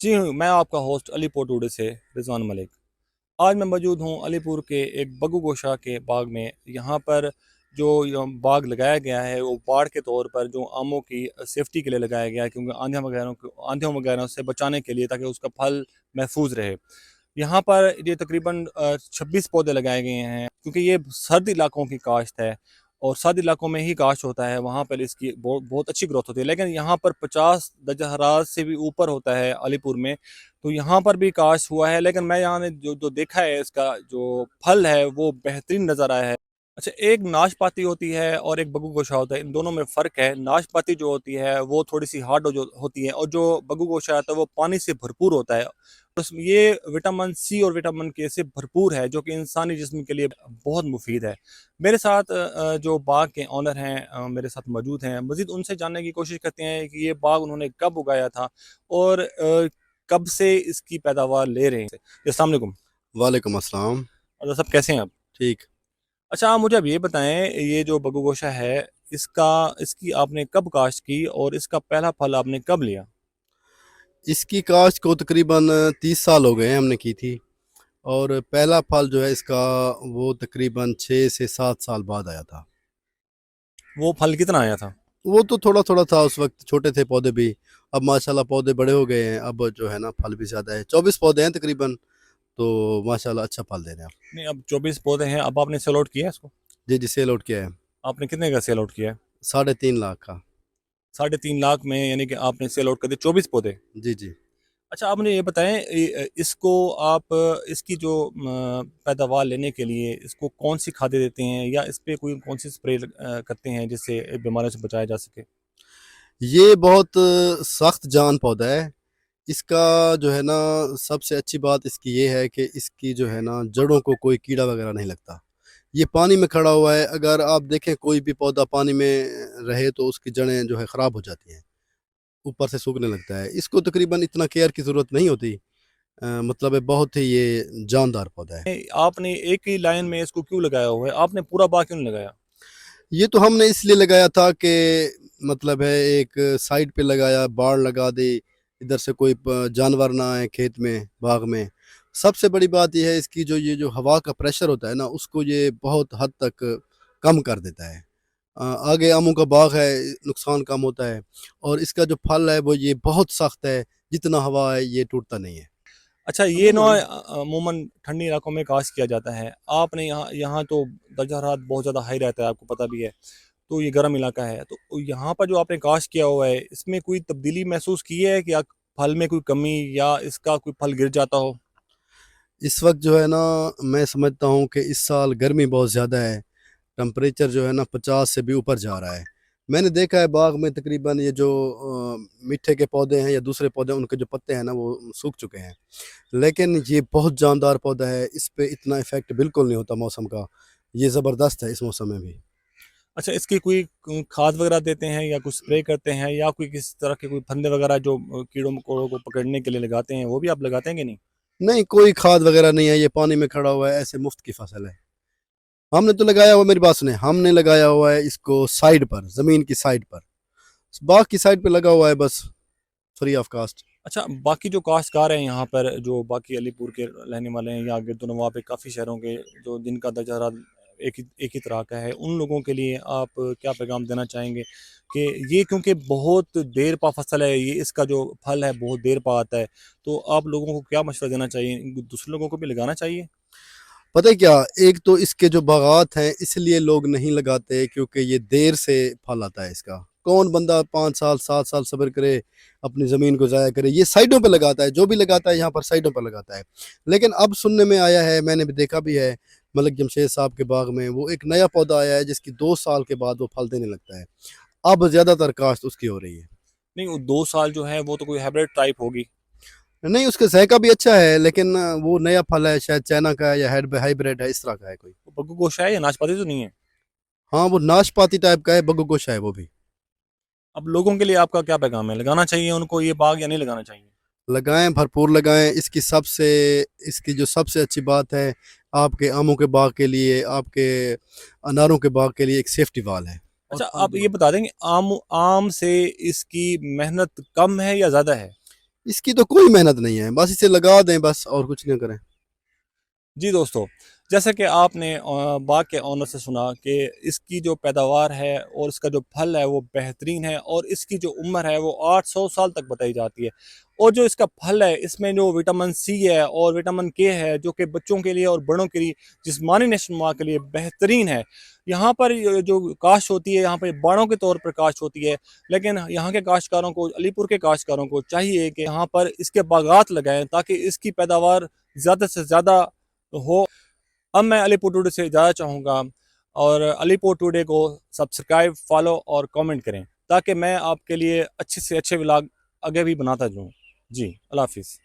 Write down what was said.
जी हूँ, मैं आपका होस्ट अलीपुर टुडे से रिजवान मलिक। आज मैं मौजूद हूँ अलीपुर के एक बग्गू गोशा के बाग में। यहाँ पर जो बाग लगाया गया है वो बाड़ के तौर पर जो आमों की सेफ्टी के लिए लगाया गया है, क्योंकि आंधियों वगैरह से बचाने के लिए, ताकि उसका फल महफूज रहे। यहाँ पर ये तकरीबन 26 पौधे लगाए गए हैं, क्योंकि ये सर्द इलाकों की काश्त है और सर्द इलाकों में ही काश्त होता है, वहाँ पर इसकी बहुत अच्छी ग्रोथ होती है। लेकिन यहाँ पर 50 दर्जा हरारत से भी ऊपर होता है अलीपुर में, तो यहाँ पर भी काश्त हुआ है। लेकिन मैं यहाँ ने जो जो देखा है, इसका जो फल है वो बेहतरीन नज़र आया है। अच्छा, एक नाशपाती होती है और एक बग्गू गोशा होता है, इन दोनों में फ़र्क है। नाशपाती जो होती है वो थोड़ी सी हार्ड जो होती है, और जो बग्गू गोशा होता है वो पानी से भरपूर होता है। उसमें ये विटामिन सी और विटामिन के से भरपूर है, जो कि इंसानी जिस्म के लिए बहुत मुफीद है। मेरे साथ जो बाग के ऑनर हैं मेरे साथ मौजूद हैं। मज़ीद उनसे जानने की कोशिश करते हैं कि ये बाग उन्होंने कब उगाया था और कब से इसकी पैदावार ले रहे हैं। अस्सलाम वालेकुम। वालेकुम अस्सलाम। और सब कैसे हैं आप? ठीक। अच्छा, आप मुझे अब ये बताएं, ये जो बग्गू गोशा है, इसका इसकी आपने कब काश्त की और इसका पहला फल आपने कब लिया? इसकी काश्त को तकरीबन 30 साल हो गए हैं हमने की थी। और पहला फल जो है इसका वो तकरीबन 6 से 7 साल बाद आया था। वो फल कितना आया था? वो तो थोड़ा थोड़ा था, उस वक्त छोटे थे पौधे भी। अब माशाल्लाह पौधे बड़े हो गए हैं, अब जो है ना फल भी ज़्यादा है। 24 पौधे हैं तकरीबन। तो माशाल्लाह अच्छा फल दे रहे हैं आप। नहीं, अब 24 पौधे हैं, अब आपने सेल आउट किया है इसको? जी जी, सेल आउट किया है। आपने कितने का सेल आउट किया है? 3.5 लाख का। 3.5 लाख में, यानी कि आपने सेल आउट कर दिए 24 पौधे। जी जी। अच्छा, आप मुझे ये बताएं, इसको आप इसकी जो पैदावार लेने के लिए इसको कौन सी खादें देते हैं, या इस पे कोई कौन सी स्प्रे करते हैं जिससे बीमारियों से बचाया जा सके? ये बहुत सख्त जान पौधा है। इसका जो है ना, सबसे अच्छी बात इसकी ये है कि इसकी जो है ना जड़ों को कोई कीड़ा वगैरह नहीं लगता। ये पानी में खड़ा हुआ है, अगर आप देखें कोई भी पौधा पानी में रहे तो उसकी जड़ें जो है ख़राब हो जाती हैं, ऊपर से सूखने लगता है। इसको तकरीबन इतना केयर की ज़रूरत नहीं होती। मतलब है बहुत ही ये जानदार पौधा है। आपने एक ही लाइन में इसको क्यों लगाया हुआ है? आपने पूरा बाग क्यों नहीं लगाया? ये तो हमने इसलिए लगाया था कि मतलब है एक साइड पे लगाया, बाड़ लगा दी, इधर से कोई जानवर ना आए खेत में बाग में। सबसे बड़ी बात यह है इसकी जो ये जो हवा का प्रेशर होता है ना, उसको ये बहुत हद तक कम कर देता है। आगे आमों का बाग है, नुकसान कम होता है। और इसका जो फल है वो ये बहुत सख्त है, जितना हवा है ये टूटता नहीं है। अच्छा, ये नौ अमूमन अमूमन ठंडी इलाकों में काश्त किया जाता है। आपने यहाँ यहाँ तो दर्जा हरारत बहुत ज़्यादा हाई रहता है, आपको पता भी है। तो ये गर्म इलाका है, तो यहाँ पर जो आपने काश्त किया हुआ है, इसमें कोई तब्दीली महसूस की है कि फल में कोई कमी, या इसका कोई फल गिर जाता हो? इस वक्त जो है ना, मैं समझता हूँ कि इस साल गर्मी बहुत ज़्यादा है। टम्परेचर जो है ना 50 से भी ऊपर जा रहा है। मैंने देखा है बाग में तकरीबन ये जो मीठे के पौधे हैं या दूसरे पौधे हैं, उनके जो पत्ते हैं ना वो सूख चुके हैं। लेकिन ये बहुत जानदार पौधा है, इस पे इतना इफेक्ट बिल्कुल नहीं होता मौसम का। ये ज़बरदस्त है इस मौसम में भी। अच्छा, इसकी कोई खाद वगैरह देते हैं या कुछ स्प्रे करते हैं, या कोई किसी तरह के कोई फंदे वगैरह जो कीड़ों मकोड़ों को पकड़ने के लिए लगाते हैं, वो भी आप लगाते हैं कि नहीं? नहीं, कोई खाद वगैरह नहीं है, ये पानी में खड़ा हुआ है, ऐसे मुफ्त की फसल है। हमने तो लगाया हुआ, मेरी बात सुने, हमने लगाया हुआ है इसको साइड पर, ज़मीन की साइड पर, बाग की साइड पे लगा हुआ है बस, फ्री ऑफ कास्ट। अच्छा, बाकी जो काश्तकार हैं यहाँ पर, जो बाकी अलीपुर के रहने वाले हैं या गिरदोनवा पे काफ़ी शहरों के, जो जिनका दर्जा हरारत एक ही तरह का है, उन लोगों के लिए आप क्या पैगाम देना चाहेंगे कि ये, क्योंकि बहुत देर पा फसल है, ये इसका जो फल है बहुत देर पा आता है, तो आप लोगों को क्या मशवरा देना चाहिए? दूसरे लोगों को भी लगाना चाहिए? पता है क्या, एक तो इसके जो बागात हैं इसलिए लोग नहीं लगाते क्योंकि ये देर से फल आता है इसका। कौन बंदा 5 साल 7 साल सब्र करे, अपनी ज़मीन को ज़ाया करे? ये साइडों पे लगाता है, जो भी लगाता है यहाँ पर साइडों पर लगाता है। लेकिन अब सुनने में आया है, मैंने भी देखा भी है, मलिक जमशेद साहब के बाग में वो एक नया पौधा आया है जिसकी 2 साल के बाद वो फल देने लगता है। अब ज़्यादातर काश्त उसकी हो रही है। नहीं, वो 2 साल जो है वो तो कोई हाइब्रिड टाइप होगी। नहीं, उसका जायका भी अच्छा है, लेकिन वो नया फल है, शायद चाइना का है या हाइब्रिड है, इस तरह का है कोई। वो बग्गू गोशा है या नाशपाती तो नहीं है? हाँ, वो नाशपाती टाइप का है, बग्गू गोशा है वो भी। अब लोगों के लिए आपका क्या पैगाम है? लगाना चाहिए उनको ये बाग या नहीं लगाना चाहिए? लगाएं, भरपूर लगाएं। इसकी जो सबसे अच्छी बात है, आपके आमों के बाग के लिए, आपके अनारों के बाग के लिए एक सेफ्टी वाल है। और अच्छा, फल आप भी ये होगा। बता देंगे, आम आम से इसकी मेहनत कम है या ज़्यादा है? इसकी तो कोई मेहनत नहीं है, बस इसे लगा दें बस, और कुछ नहीं करें। जी दोस्तों, जैसे कि आपने बाग के ऑनर से सुना कि इसकी जो पैदावार है और इसका जो फल है वो बेहतरीन है, और इसकी जो उम्र है वो 800 साल तक बताई जाती है। और जो इसका फल है इसमें जो विटामिन सी है और विटामिन के है, जो कि बच्चों के लिए और बड़ों के लिए जिस्मानी नशोनुमा के लिए बेहतरीन है। यहाँ पर जो काश्त होती है, यहाँ पर बाड़ों के तौर पर काश्त होती है, लेकिन यहाँ के काश्तकारों को, अलीपुर के काश्तकारों को चाहिए कि यहाँ पर इसके बागात लगाएं ताकि इसकी पैदावार ज़्यादा से ज़्यादा हो। अब मैं अलीपुर टुडे से इजाज़त चाहूँगा, और अलीपुर टुडे को सब्सक्राइब, फॉलो और कमेंट करें ताकि मैं आपके लिए अच्छे से अच्छे व्लॉग आगे भी बनाता जाऊँ। जी, अल्लाह हाफ़िज़।